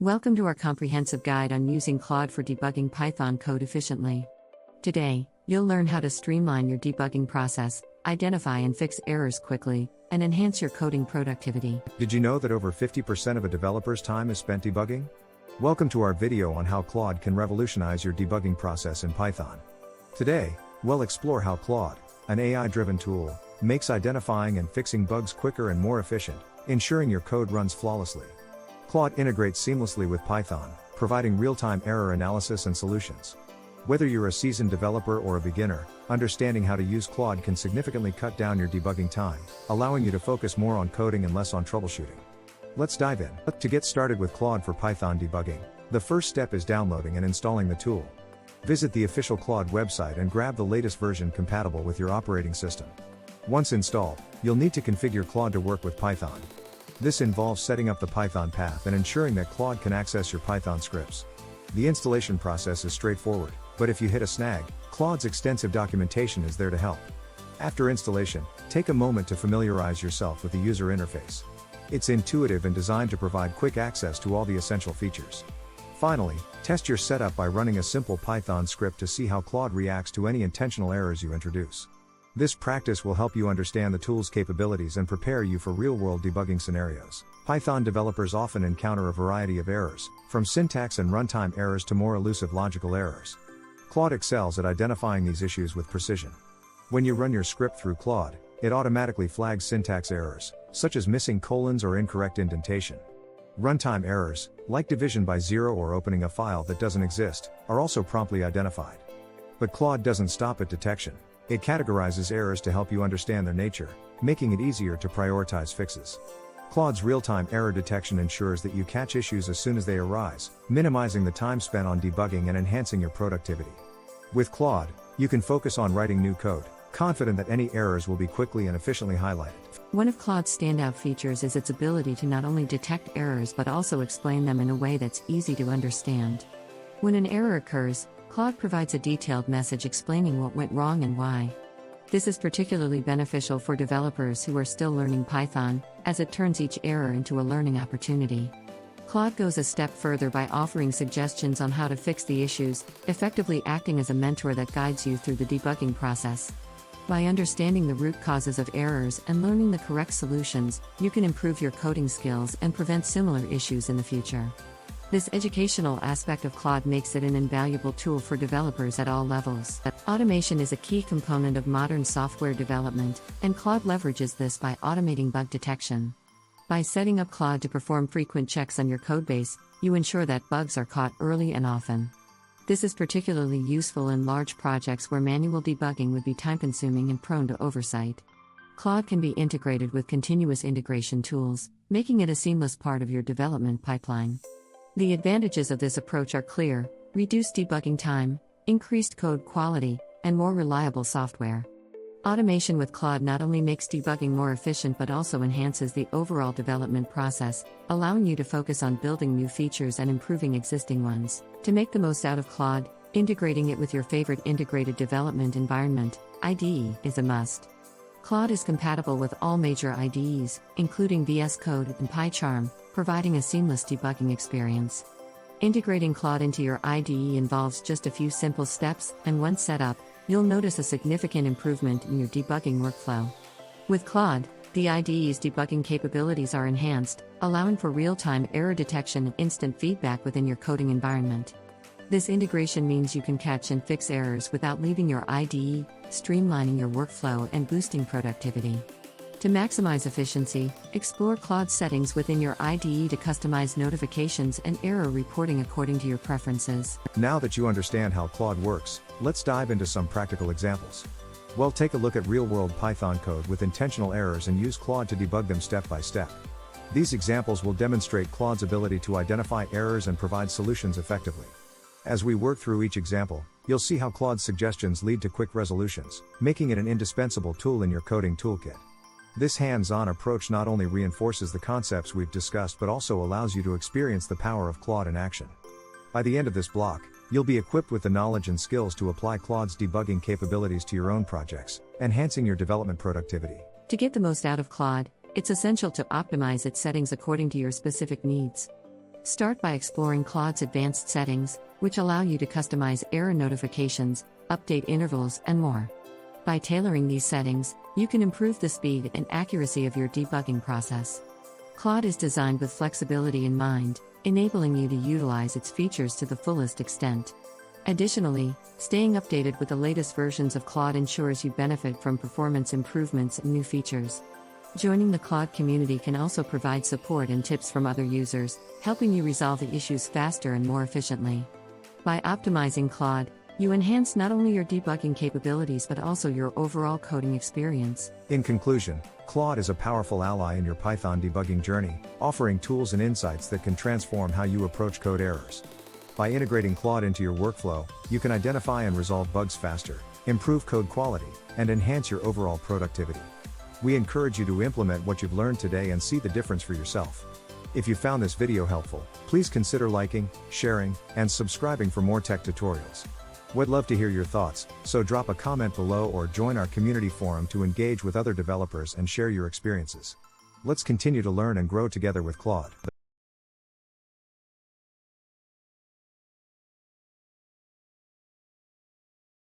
Welcome to our comprehensive guide on using Claude for debugging Python code efficiently. Today, you'll learn how to streamline your debugging process, identify and fix errors quickly, and enhance your coding productivity. Did you know that over 50% of a developer's time is spent debugging? Welcome to our video on how Claude can revolutionize your debugging process in Python. Today, we'll explore how Claude, an AI-driven tool, makes identifying and fixing bugs quicker and more efficient, ensuring your code runs flawlessly. Claude integrates seamlessly with Python, providing real-time error analysis and solutions. Whether you're a seasoned developer or a beginner, understanding how to use Claude can significantly cut down your debugging time, allowing you to focus more on coding and less on troubleshooting. Let's dive in. To get started with Claude for Python debugging, the first step is downloading and installing the tool. Visit the official Claude website and grab the latest version compatible with your operating system. Once installed, you'll need to configure Claude to work with Python. This involves setting up the Python path and ensuring that Claude can access your Python scripts. The installation process is straightforward, but if you hit a snag, Claude's extensive documentation is there to help. After installation, take a moment to familiarize yourself with the user interface. It's intuitive and designed to provide quick access to all the essential features. Finally, test your setup by running a simple Python script to see how Claude reacts to any intentional errors you introduce. This practice will help you understand the tool's capabilities and prepare you for real-world debugging scenarios. Python developers often encounter a variety of errors, from syntax and runtime errors to more elusive logical errors. Claude excels at identifying these issues with precision. When you run your script through Claude, it automatically flags syntax errors, such as missing colons or incorrect indentation. Runtime errors, like division by zero or opening a file that doesn't exist, are also promptly identified. But Claude doesn't stop at detection. It categorizes errors to help you understand their nature, making it easier to prioritize fixes. Claude's real-time error detection ensures that you catch issues as soon as they arise, minimizing the time spent on debugging and enhancing your productivity. With Claude, you can focus on writing new code, confident that any errors will be quickly and efficiently highlighted. One of Claude's standout features is its ability to not only detect errors but also explain them in a way that's easy to understand. When an error occurs, Claude provides a detailed message explaining what went wrong and why. This is particularly beneficial for developers who are still learning Python, as it turns each error into a learning opportunity. Claude goes a step further by offering suggestions on how to fix the issues, effectively acting as a mentor that guides you through the debugging process. By understanding the root causes of errors and learning the correct solutions, you can improve your coding skills and prevent similar issues in the future. This educational aspect of Claude makes it an invaluable tool for developers at all levels. Automation is a key component of modern software development, and Claude leverages this by automating bug detection. By setting up Claude to perform frequent checks on your codebase, you ensure that bugs are caught early and often. This is particularly useful in large projects where manual debugging would be time-consuming and prone to oversight. Claude can be integrated with continuous integration tools, making it a seamless part of your development pipeline. The advantages of this approach are clear: reduced debugging time, increased code quality, and more reliable software. Automation with Claude not only makes debugging more efficient but also enhances the overall development process, allowing you to focus on building new features and improving existing ones. To make the most out of Claude, integrating it with your favorite integrated development environment, IDE, is a must. Claude is compatible with all major IDEs, including VS Code and PyCharm, providing a seamless debugging experience. Integrating Claude into your IDE involves just a few simple steps, and once set up, you'll notice a significant improvement in your debugging workflow. With Claude, the IDE's debugging capabilities are enhanced, allowing for real-time error detection and instant feedback within your coding environment. This integration means you can catch and fix errors without leaving your IDE, streamlining your workflow and boosting productivity. To maximize efficiency, explore Claude settings within your IDE to customize notifications and error reporting according to your preferences. Now that you understand how Claude works, let's dive into some practical examples. Well, take a look at real-world Python code with intentional errors and use Claude to debug them step by step. These examples will demonstrate Claude's ability to identify errors and provide solutions effectively. As we work through each example, you'll see how Claude's suggestions lead to quick resolutions, making it an indispensable tool in your coding toolkit. This hands-on approach not only reinforces the concepts we've discussed but also allows you to experience the power of Claude in action. By the end of this block, you'll be equipped with the knowledge and skills to apply Claude's debugging capabilities to your own projects, enhancing your development productivity. To get the most out of Claude, it's essential to optimize its settings according to your specific needs. Start by exploring Claude's advanced settings, which allow you to customize error notifications, update intervals, and more. By tailoring these settings, you can improve the speed and accuracy of your debugging process. Claude is designed with flexibility in mind, enabling you to utilize its features to the fullest extent. Additionally, staying updated with the latest versions of Claude ensures you benefit from performance improvements and new features. Joining the Claude community can also provide support and tips from other users, helping you resolve the issues faster and more efficiently. By optimizing Claude, you enhance not only your debugging capabilities but also your overall coding experience. In conclusion, Claude is a powerful ally in your Python debugging journey, offering tools and insights that can transform how you approach code errors. By integrating Claude into your workflow, you can identify and resolve bugs faster, improve code quality, and enhance your overall productivity. We encourage you to implement what you've learned today and see the difference for yourself. If you found this video helpful, please consider liking, sharing, and subscribing for more tech tutorials. We'd love to hear your thoughts, so drop a comment below or join our community forum to engage with other developers and share your experiences. Let's continue to learn and grow together with Claude.